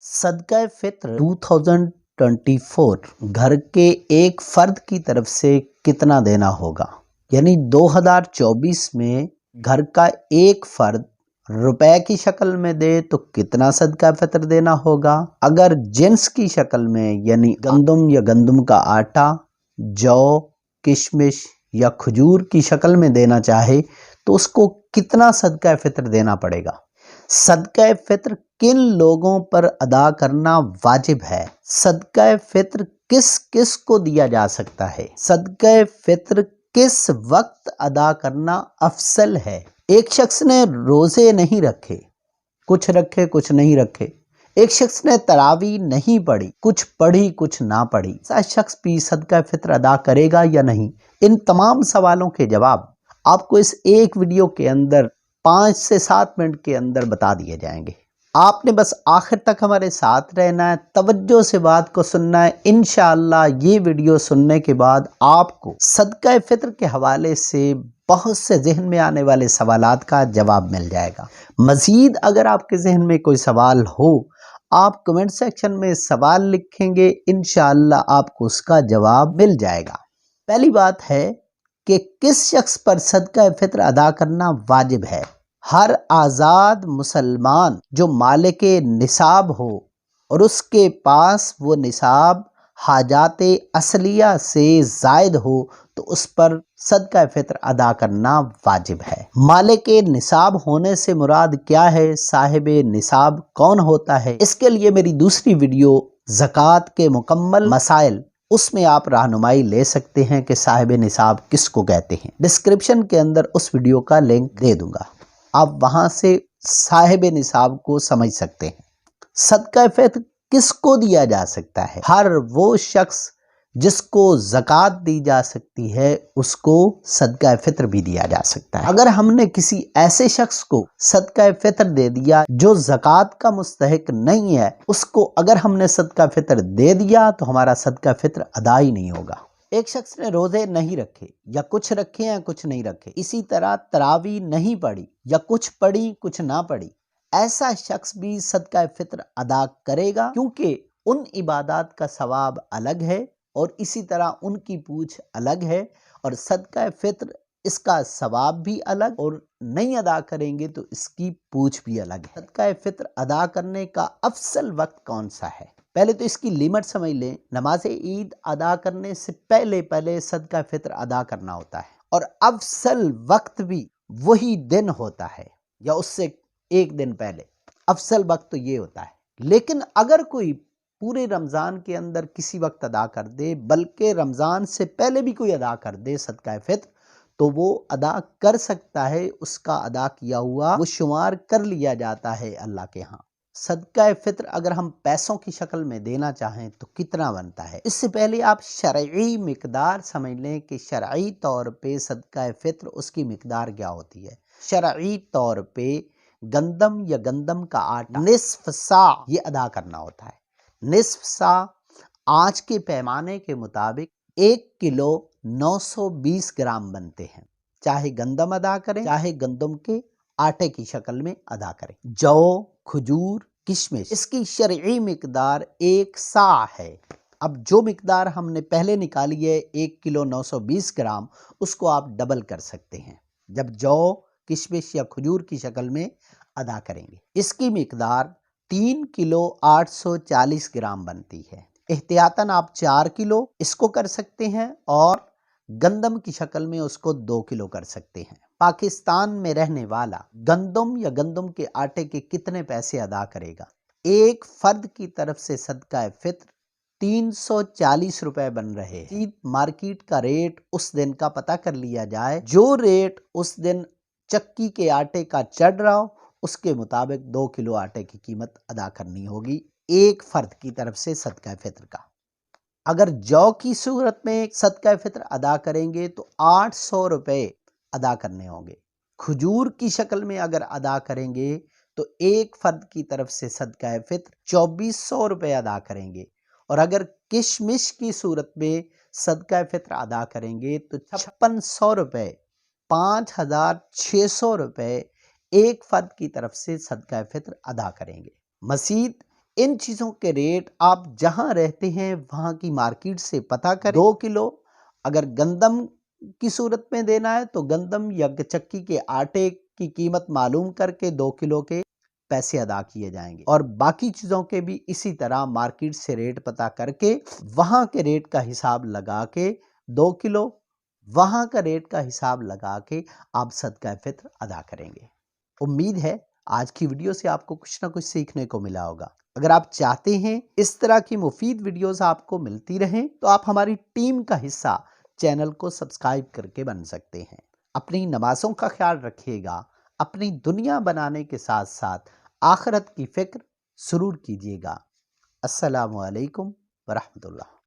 صدقہ فطر 2024 گھر کے ایک فرد کی طرف سے کتنا دینا ہوگا؟ یعنی 2024 میں گھر کا ایک فرد روپے کی شکل میں دے تو کتنا صدقہ فطر دینا ہوگا؟ اگر جنس کی شکل میں یعنی گندم یا گندم کا آٹا، جو، کشمش یا کھجور کی شکل میں دینا چاہے تو اس کو کتنا صدقہ فطر دینا پڑے گا؟ صدقہ فطر کن لوگوں پر ادا کرنا واجب ہے؟ صدقہ فطر کس کس کو دیا جا سکتا ہے؟ صدقہ فطر کس وقت ادا کرنا افضل ہے؟ ایک شخص نے روزے نہیں رکھے، کچھ رکھے کچھ نہیں رکھے، ایک شخص نے تراویح نہیں پڑھی، کچھ پڑھی کچھ نہ پڑھی، ایسا شخص بھی صدقہ فطر ادا کرے گا یا نہیں؟ ان تمام سوالوں کے جواب آپ کو اس ایک ویڈیو کے اندر 5 سے 7 منٹ کے اندر بتا دیے جائیں گے۔ آپ نے بس آخر تک ہمارے ساتھ رہنا ہے، توجہ سے بات کو سننا ہے۔ انشاءاللہ یہ ویڈیو سننے کے بعد آپ کو صدقہ فطر کے حوالے سے بہت سے ذہن میں آنے والے سوالات کا جواب مل جائے گا۔ مزید اگر آپ کے ذہن میں کوئی سوال ہو، آپ کمنٹ سیکشن میں سوال لکھیں گے، انشاءاللہ آپ کو اس کا جواب مل جائے گا۔ پہلی بات ہے کہ کس شخص پر صدقہ فطر ادا کرنا واجب ہے؟ ہر آزاد مسلمان جو مالک نصاب ہو اور اس کے پاس وہ نصاب حاجات اصلیہ سے زائد ہو تو اس پر صدقہ فطر ادا کرنا واجب ہے۔ مالک نصاب ہونے سے مراد کیا ہے؟ صاحب نصاب کون ہوتا ہے؟ اس کے لیے میری دوسری ویڈیو زکوٰۃ کے مکمل مسائل، اس میں آپ رہنمائی لے سکتے ہیں کہ صاحب نصاب کس کو کہتے ہیں۔ ڈسکرپشن کے اندر اس ویڈیو کا لنک دے دوں گا، آپ وہاں سے صاحب نصاب کو سمجھ سکتے ہیں۔ صدقہ فطر کس کو دیا جا سکتا ہے؟ ہر وہ شخص جس کو زکوٰۃ دی جا سکتی ہے اس کو صدقہ فطر بھی دیا جا سکتا ہے۔ اگر ہم نے کسی ایسے شخص کو صدقہ فطر دے دیا جو زکوٰۃ کا مستحق نہیں ہے، اس کو اگر ہم نے صدقہ فطر دے دیا تو ہمارا صدقہ فطر ادا ہی نہیں ہوگا۔ ایک شخص نے روزے نہیں رکھے، یا کچھ رکھے یا کچھ نہیں رکھے، اسی طرح تراویح نہیں پڑھی، یا کچھ پڑھی کچھ نہ پڑھی، ایسا شخص بھی صدقہ فطر ادا کرے گا، کیونکہ ان عبادات کا ثواب الگ ہے اور اسی طرح ان کی پوچھ الگ ہے، اور صدقہ فطر اس کا ثواب بھی الگ، اور نہیں ادا کریں گے تو اس کی پوچھ بھی الگ ہے۔ صدقہ فطر ادا کرنے کا افضل وقت کون سا ہے؟ پہلے تو اس کی لیمٹ سمجھ لیں۔ نماز عید ادا کرنے سے پہلے صدقہ فطر ادا کرنا ہوتا ہے، اور افضل وقت بھی وہی دن ہوتا ہے یا اس سے ایک دن پہلے۔ افضل وقت تو یہ ہوتا ہے، لیکن اگر کوئی پورے رمضان کے اندر کسی وقت ادا کر دے، بلکہ رمضان سے پہلے بھی کوئی ادا کر دے صدقہ فطر، تو وہ ادا کر سکتا ہے، اس کا ادا کیا ہوا وہ شمار کر لیا جاتا ہے اللہ کے ہاں۔ صدقہ فطر اگر ہم پیسوں کی شکل میں دینا چاہیں تو کتنا بنتا ہے؟ اس سے پہلے آپ شرعی مقدار سمجھ لیں کہ شرعی طور پہ صدقہ فطر اس کی مقدار کیا ہوتی ہے۔ شرعی طور پہ گندم یا گندم کا آٹا نصف سا یہ ادا کرنا ہوتا ہے۔ نصف سا آج کے پیمانے کے مطابق 1 کلو 920 گرام بنتے ہیں۔ چاہے گندم ادا کریں، چاہے گندم کے آٹے کی شکل میں ادا کریں۔ جو، کھجور، کشمش، اس کی شرعی مقدار 1 سا ہے۔ اب جو مقدار ہم نے پہلے نکالی ہے 1 کلو 920 گرام، اس کو آپ ڈبل کر سکتے ہیں جب جو، کشمش یا کھجور کی شکل میں ادا کریں گے۔ اس کی مقدار 3 کلو 840 گرام بنتی ہے۔ احتیاطاً آپ 4 کلو اس کو کر سکتے ہیں، اور گندم کی شکل میں اس کو 2 کلو کر سکتے ہیں۔ پاکستان میں رہنے والا گندم یا گندم کے آٹے کے کتنے پیسے ادا کرے گا؟ ایک فرد کی طرف سے صدقہ فطر 340 روپے بن رہے ہیں۔ مارکیٹ کا ریٹ اس دن کا پتہ کر لیا جائے، جو ریٹ اس دن چکی کے آٹے کا چڑھ رہا ہو اس کے مطابق 2 کلو آٹے کی قیمت ادا کرنی ہوگی ایک فرد کی طرف سے صدقہ فطر کا۔ اگر جو کی صورت میں صدقہ فطر ادا کریں گے تو 800 روپے ادا کرنے ہوں گے۔ کھجور کی شکل میں اگر ادا کریں گے تو ایک فرد کی طرف سے صدقہ فطر 2400 روپے ادا کریں گے، اور اگر کشمش کی صورت میں صدقہ فطر ادا کریں گے تو 5600 روپے 5600 روپے ایک فرد کی طرف سے صدقہ فطر ادا کریں گے۔ مزید ان چیزوں کے ریٹ آپ جہاں رہتے ہیں وہاں کی مارکیٹ سے پتہ کریں۔ 2 کلو اگر گندم کی صورت میں دینا ہے تو گندم یا چکی کے آٹے کی قیمت معلوم کر کے 2 کلو کے پیسے ادا کیے جائیں گے، اور باقی چیزوں کے بھی اسی طرح مارکیٹ سے ریٹ پتہ کر کے وہاں کے ریٹ کا حساب لگا کے 2 کلو وہاں کا ریٹ کا حساب لگا کے آپ صدقہ فطر ادا کریں گے۔ امید ہے آج کی ویڈیو سے آپ کو کچھ نہ کچھ سیکھنے کو ملا ہوگا۔ اگر آپ چاہتے ہیں اس طرح کی مفید ویڈیوز آپ کو ملتی رہیں تو آپ ہماری ٹیم کا حصہ چینل کو سبسکرائب کر کے بن سکتے ہیں۔ اپنی نمازوں کا خیال رکھیے گا، اپنی دنیا بنانے کے ساتھ ساتھ آخرت کی فکر ضرور کیجیے گا۔ السلام علیکم ورحمۃ اللہ۔